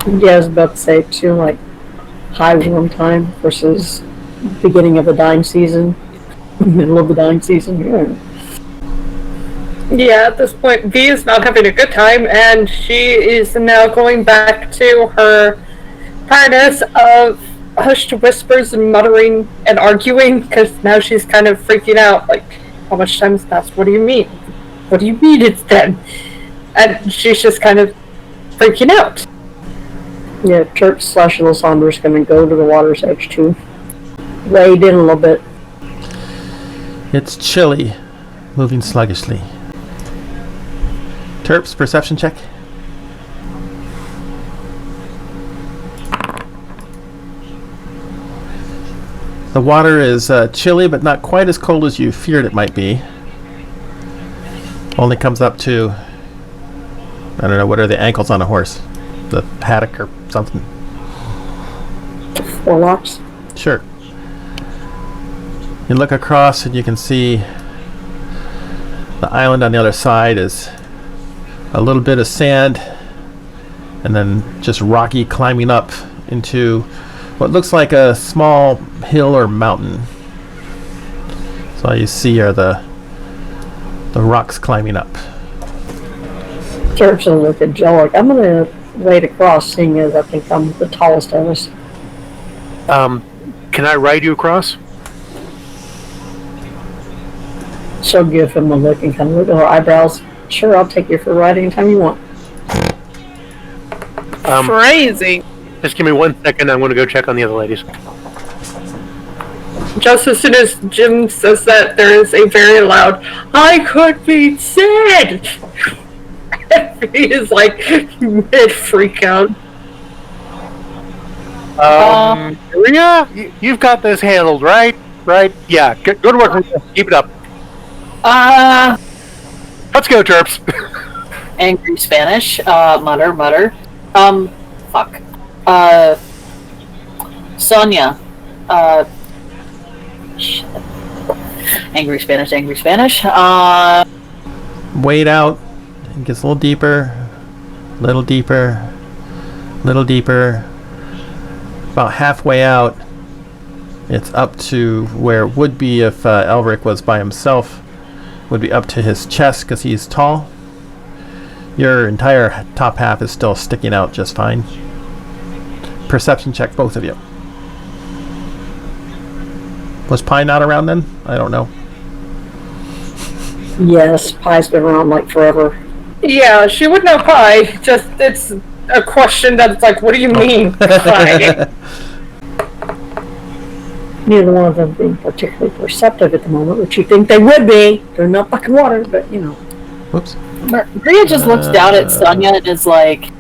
Yeah, I was about to say too, like high warm time versus beginning of the dying season, middle of the dying season. Yeah, at this point, V is not having a good time, and she is now going back to her practice of hushed whispers and muttering and arguing, because now she's kind of freaking out. Like, how much time has passed? What do you mean? What do you mean it's dead? And she's just kind of freaking out. Yeah, Terps / Little Saunders gonna go to the water's edge too. Wade in a little bit. It's chilly, moving sluggishly. Terps, perception check. The water is chilly, but not quite as cold as you feared it might be. Only comes up to, I don't know, what are the ankles on a horse? The haddock or something? Forelocks. Sure. You look across and you can see the island on the other side is a little bit of sand and then just rocky climbing up into what looks like a small hill or mountain. So all you see are the rocks climbing up. Terps will look at Joe like, I'm gonna wade across, seeing as I think I'm the tallest of us. Can I ride you across? She'll give him a look and kind of look at her eyebrows. Sure, I'll take you for a ride anytime you want. Crazy. Just give me 1 second. I'm going to go check on the other ladies. Just as soon as Jim says that, there is a very loud, I could be dead! And he is like mid-freak out. Maria, you've got this handled, right? Right? Yeah, good work. Keep it up. Let's go, Terps. Angry Spanish, mutter. Fuck. Sonia, shit. Angry Spanish, Wade out. It gets a little deeper. Little deeper. About halfway out, it's up to where it would be if Elric was by himself. Would be up to his chest because he's tall. Your entire top half is still sticking out just fine. Perception check, both of you. Was Pie not around then? I don't know. Yes, Pie's been around like forever. Yeah, she would know Pie, just it's a question that's like, what do you mean, Pie? Neither one of them being particularly perceptive at the moment, which you think they would be. They're not fucking water, but you know. Whoops. Maria just looks down at Sonia and is like,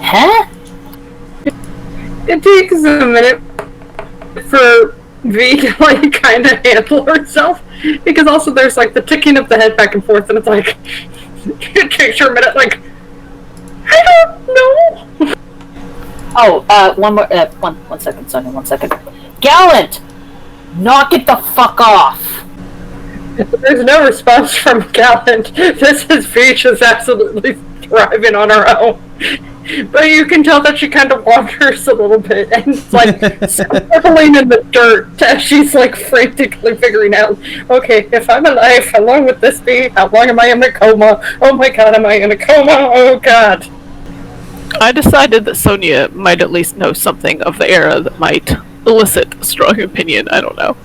huh? It takes a minute for V to like kind of handle herself, because also there's like the ticking of the head back and forth, and it's like it takes her a minute. Like, I don't know. Oh, one more. One second, Sonia. 1 second. Gallant, knock it the fuck off. There's no response from Kellen. This is V just absolutely thriving on her own. But you can tell that she kind of wanders a little bit and it's like circling in the dirt as she's like frantically figuring out, okay, if I'm alive, how long would this be? How long am I in a coma? Oh my god, am I in a coma? Oh god. I decided that Sonia might at least know something of the era that might elicit a strong opinion. I don't know.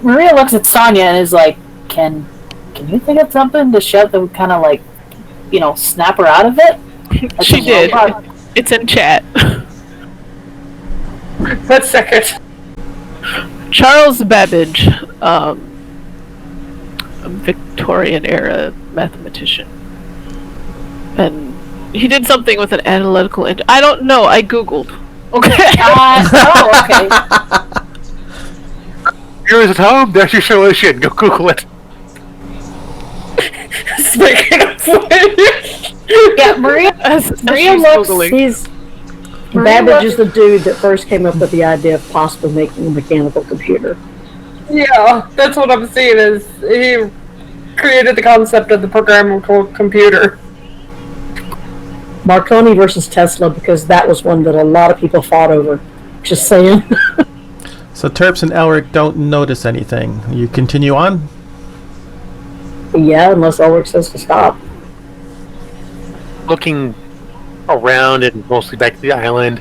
Maria looks at Sonya and is like, "Can you think of something to shout that would kind of like, snap her out of it?" She did. It's in chat. Let's second. Charles Babbage, a Victorian era mathematician, and he did something with an analytical. I don't know. I googled. Okay. Okay. Here is at home. There's your solution. Go Google it. Speaking of which. Yeah, Maria looks. Babbage is the dude that first came up with the idea of possibly making a mechanical computer. Yeah, that's what I'm seeing is he created the concept of the programmable computer. Marconi versus Tesla, because that was one that a lot of people fought over. Just saying. So Terps and Elric don't notice anything. You continue on? Yeah, unless Ulrich says to stop. Looking around and mostly back to the island,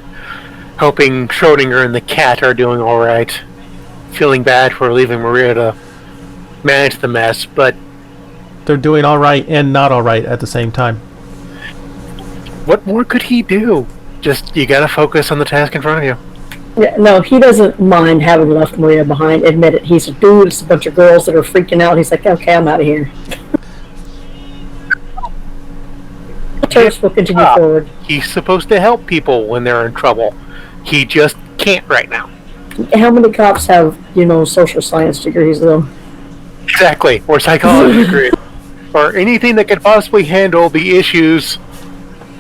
hoping Schrodinger and the cat are doing all right. Feeling bad for leaving Maria to manage the mess, but They're doing all right and not all right at the same time. what more could he do? Just, you gotta focus on the task in front of you. Yeah, no, he doesn't mind having left Maria behind. Admit it. He's a dude. It's a bunch of girls that are freaking out. He's like, okay, I'm out of here. Terps will continue forward. He's supposed to help people when they're in trouble. He just can't right now. How many cops have, social science degrees, though? Exactly. Or psychology degree. Or anything that could possibly handle the issues.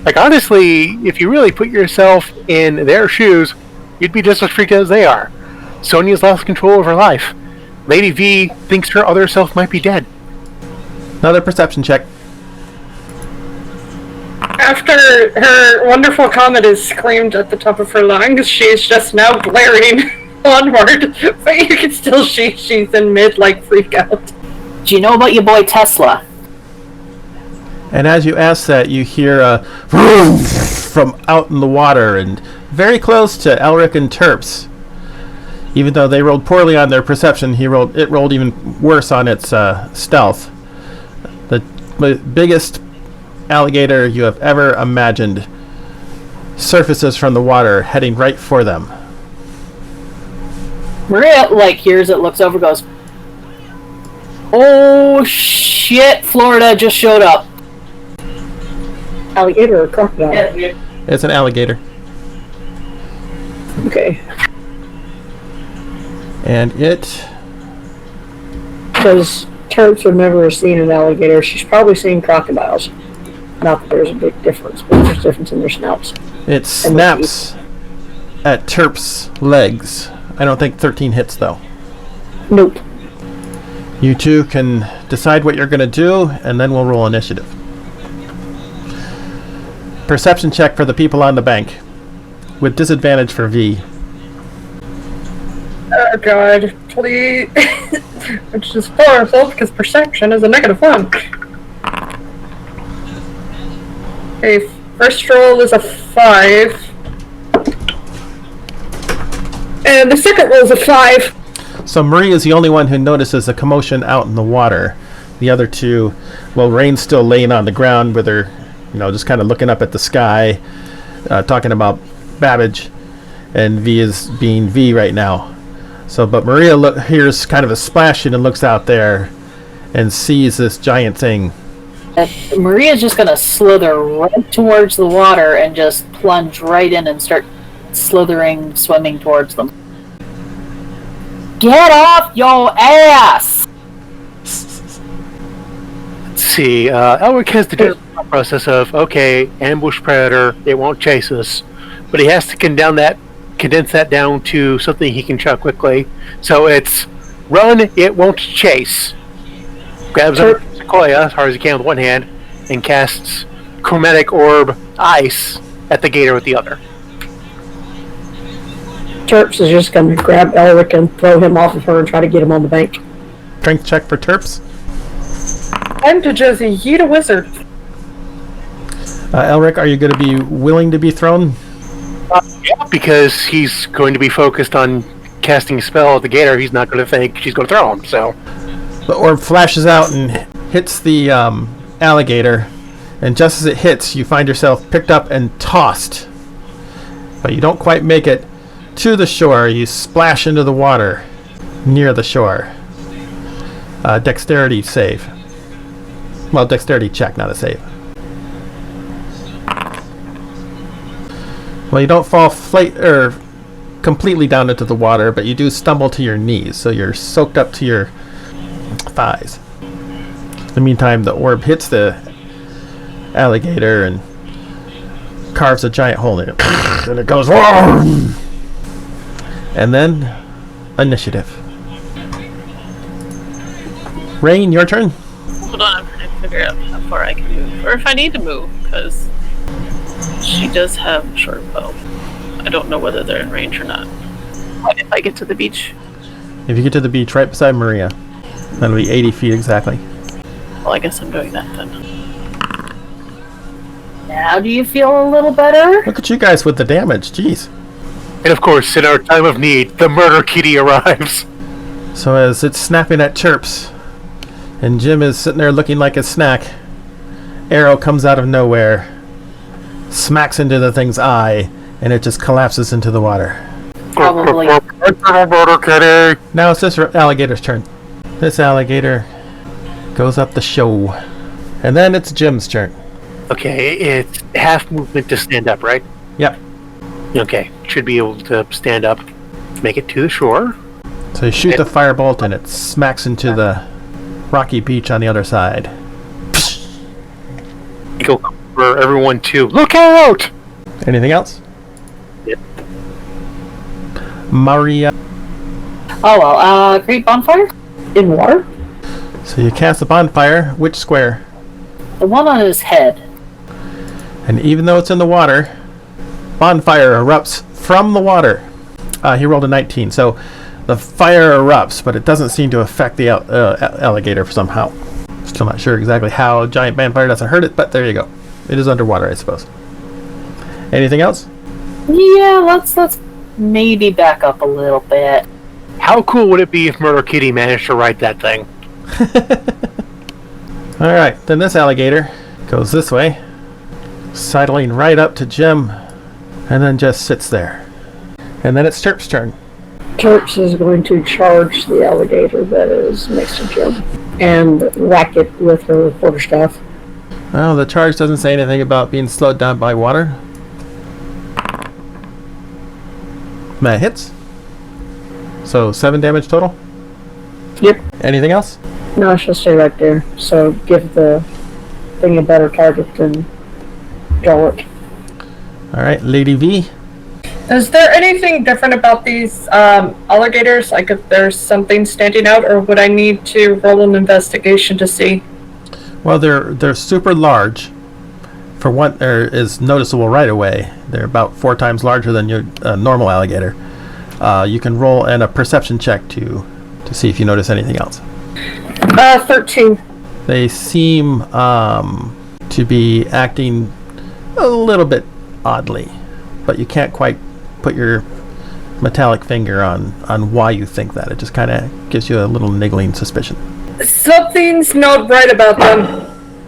Like, honestly, if you really put yourself in their shoes, you'd be just as freaked out as they are. Sonia's lost control of her life. Lady V thinks her other self might be dead. Another perception check. After her wonderful comment is screamed at the top of her lungs, she's just now glaring onward. But you can still see she's in mid, freak out. Do you know about your boy Tesla? And as you ask that, you hear a vroom from out in the water and very close to Elric and Terps. Even though they rolled poorly on their perception, it rolled even worse on its stealth. The biggest alligator you have ever imagined surfaces from the water, heading right for them. Maria hears it, looks over, goes, "Oh shit! Florida just showed up." Alligator or crocodile? It's an alligator. Okay. And it... Because Terps would never have seen an alligator. She's probably seen crocodiles. Not that there's a big difference, but there's a difference in their snouts. It snaps at Terps' legs. I don't think 13 hits, though. Nope. You two can decide what you're going to do, and then we'll roll initiative. Perception check for the people on the bank, with disadvantage for V. Oh god, please. Which is horrible because perception is a -1. Okay, first roll is a 5. And the second roll is a 5. So Marie is the only one who notices a commotion out in the water. The other two, Rain's still laying on the ground with her, just kind of looking up at the sky, talking about Babbage, and V is being V right now. So, but Maria hears kind of a splashing and looks out there and sees this giant thing. Maria's just gonna slither right towards the water and just plunge right in and start slithering, swimming towards them. Get off your ass! Let's see. Elric has to do the process of, okay, ambush predator, it won't chase us. But he has to condense that down to something he can chuck quickly. So it's run, it won't chase. Grabs a sequoia as hard as he can with one hand and casts chromatic orb ice at the gator with the other. Terps is just going to grab Elric and throw him off of her and try to get him on the bank. Strength check for Terps. Time to just yeet a wizard. Elric, are you going to be willing to be thrown? Yeah, because he's going to be focused on casting a spell at the gator. He's not going to think she's going to throw him, so... The orb flashes out and hits the alligator, and just as it hits, you find yourself picked up and tossed. But you don't quite make it to the shore. You splash into the water near the shore. Dexterity save. Well, dexterity check, not a save. Well, you don't fall completely down into the water, but you do stumble to your knees, so you're soaked up to your thighs. In the meantime, the orb hits the alligator and carves a giant hole in it. And it goes... Whoa! And then, initiative. Rain, your turn. Hold on, I'm trying to figure out how far I can move. Or if I need to move, because she does have a short bow. I don't know whether they're in range or not. What if I get to the beach? If you get to the beach right beside Maria, that'll be 80 feet exactly. Well, I guess I'm doing that then. Now do you feel a little better? Look at you guys with the damage, jeez. And of course, in our time of need, the murder kitty arrives. So as it's snapping at Terps, and Jim is sitting there looking like a snack, arrow comes out of nowhere, smacks into the thing's eye, and it just collapses into the water. Probably. Murder kitty. Now it's this alligator's turn. This alligator goes up the show. And then it's Jim's turn. Okay, it's half movement to stand up, right? Yep. Okay, should be able to stand up, make it to the shore. So you shoot the firebolt and it smacks into the rocky beach on the other side. Go for everyone to look out! Anything else? Yep. Maria. Oh well, great bonfire? In water? So you cast a bonfire. Which square? The one on his head. And even though it's in the water, bonfire erupts from the water. He rolled a 19, so the fire erupts, but it doesn't seem to affect the alligator somehow. Still not sure exactly how a giant bonfire doesn't hurt it, but there you go. It is underwater, I suppose. Anything else? Yeah, let's maybe back up a little bit. How cool would it be if Murder Kitty managed to write that thing? Alright, then this alligator goes this way, sidling right up to Jim, and then just sits there. And then it's Terp's turn. Terps is going to charge the alligator that is next to Jim and whack it with her quarterstaff. Well, the charge doesn't say anything about being slowed down by water. That hits. So 7 damage total? Yep. Anything else? No, she'll stay right there. So give the thing a better target than draw it. Alright, Lady V. Is there anything different about these alligators? Like if there's something standing out, or would I need to roll an investigation to see? Well, they're super large. For one, there is noticeable right away. They're about 4 times larger than your normal alligator. You can roll a perception check to see if you notice anything else. 13. They seem to be acting a little bit oddly, but you can't quite put your metallic finger on why you think that. It just kind of gives you a little niggling suspicion. Something's not right about them.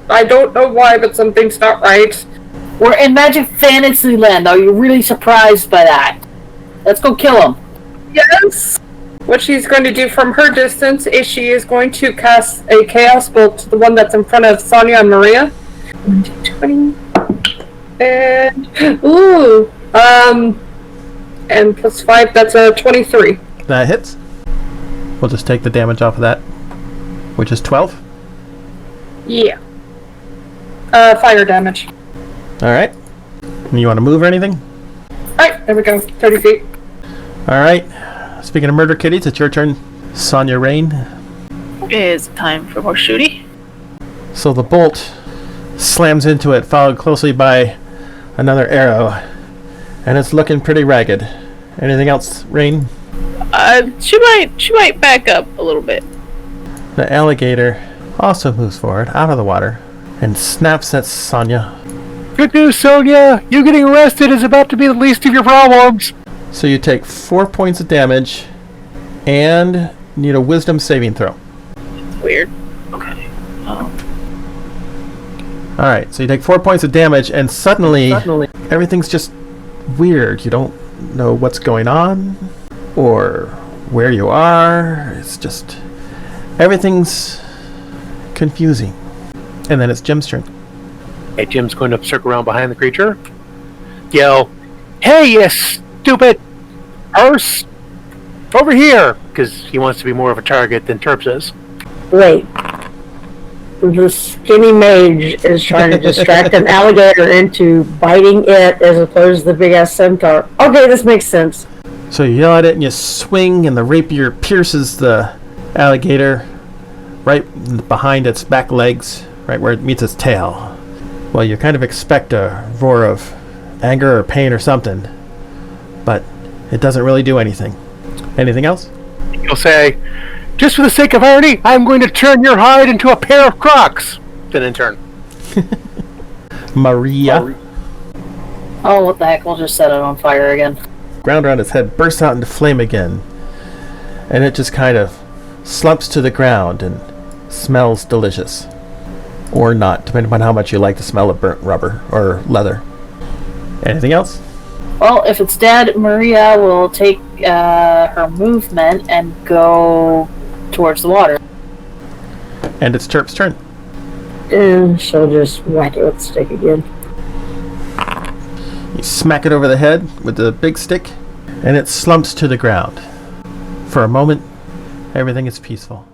I don't know why, but something's not right. We're in Magic Fantasyland. Are you really surprised by that? Let's go kill him. Yes! What she's going to do from her distance is she is going to cast a Chaos Bolt to the one that's in front of Sonia and Maria. 20. And... Ooh! And plus 5, that's a 23. That hits. We'll just take the damage off of that, which is 12. Yeah. Fire damage. Alright. You want to move or anything? Alright, there we go. 30 feet. Alright. Speaking of murder kitties, it's your turn. Sonya Rain. It's time for more shooty. So the bolt slams into it, followed closely by another arrow, and it's looking pretty ragged. Anything else, Rain? She might back up a little bit. The alligator also moves forward out of the water and snaps at Sonya. Good news, Sonya! You getting arrested is about to be the least of your problems! So you take 4 points of damage and need a wisdom saving throw. Weird. Okay. Alright, so you take 4 points of damage and suddenly everything's just weird. You don't know what's going on or where you are. It's just... everything's confusing. And then it's Jim's turn. Okay, Jim's going to circle around behind the creature. Yell, "Hey, you stupid arse! Over here!" Because he wants to be more of a target than Terps is. Wait. The skinny mage is trying to distract an alligator into biting it as opposed to the big ass centaur. Okay, this makes sense. So you yell at it and you swing and the rapier pierces the alligator right behind its back legs, right where it meets its tail. Well, you kind of expect a roar of anger or pain or something, but it doesn't really do anything. Anything else? He'll say, "Just for the sake of irony, I'm going to turn your hide into a pair of Crocs." Then in turn. Maria. Oh, what the heck? We'll just set it on fire again. Ground around its head bursts out into flame again, and it just kind of slumps to the ground and smells delicious. Or not, depending upon how much you like the smell of burnt rubber or leather. Anything else? Well, if it's dead, Maria will take her movement and go towards the water. And it's Terp's turn. And she'll just whack it with the stick again. You smack it over the head with the big stick, and it slumps to the ground. For a moment, everything is peaceful.